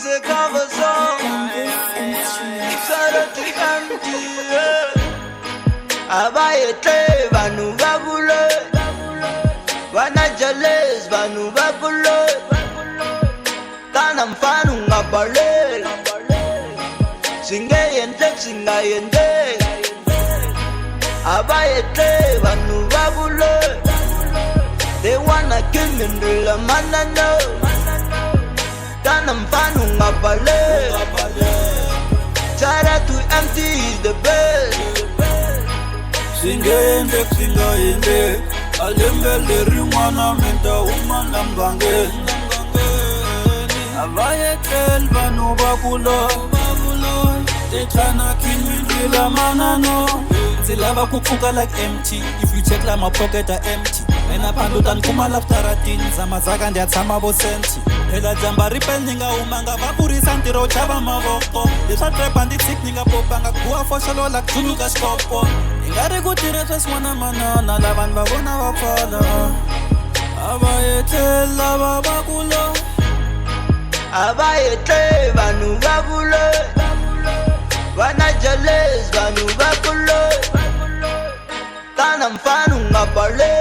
is a cover song. Sarati empty. Abaye tre vanu babulo. Wana jealous vanu babulo. Tanam fanu ngabale. Singa yende. Abaye tre vanu babulo. They wanna kill me in the manano. Tanam fanu ngabale. Tara to empty is the best. Singa yende. Alembele rimwana menta umana mbange. Abaye tel vanu babulo. They tryna kill me in the manano. Zilava kufuka like empty. If you check like my pocket are empty. Ena pandutan kumala taratin. Zamazaga ndia tsama bosenti. Ela jamba ripel ninga umanga. Vapuri santiro chava mavoko. Yesa trepa nditik ninga popanga. Kuwa foshalo like tuluka skopo. Ingare gutire just wana manana. Lavan vagona wafala. Abaye tel lava bakulo. Abaye tre vanu babulo. Wana jealous vanu babulo. Tanam fanu ngabale.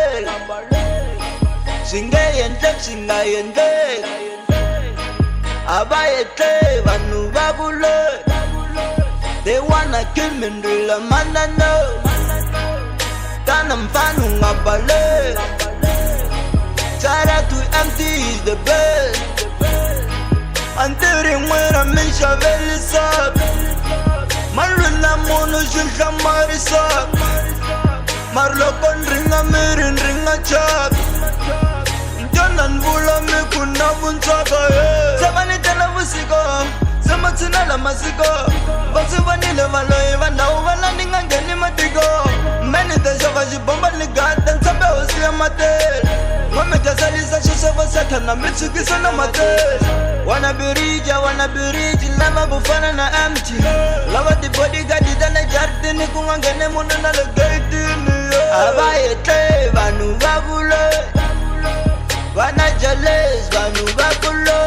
Singa yende. Abaye tre vanu babulo. They wanna kill me in the manano. Tanam fanu ngabale. Tara to empty is the best. Antering when I'm in Chavelis up. Maruna mono shilka marisa. Marlo kon ringa mirin ringa chap. Janan bula me kuna buntaka. Sabani tena musiko. Samatina la masiko. Basivani le valoe vanda uvala ninga ngeni matigo. Many days of a bomba ligat and sabe osi amate. Wame jasalisa shosova satana mitsukisa na mate. Wanna be rich, lava bufana na empty. Lava the bodyguard dana jardini kungangene muna na legaitini. Abaye tre vanu babulo. Wana jealous vanu babulo.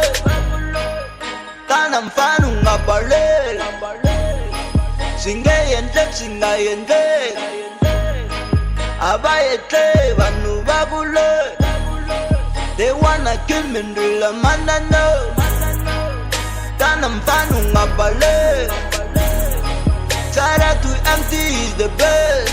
Tanam fanu ngabale. Singa yende. Abaye tre vanu babulo. They wanna kill me in the manano. Tanam fanu ngabale. Tara to empty is the best.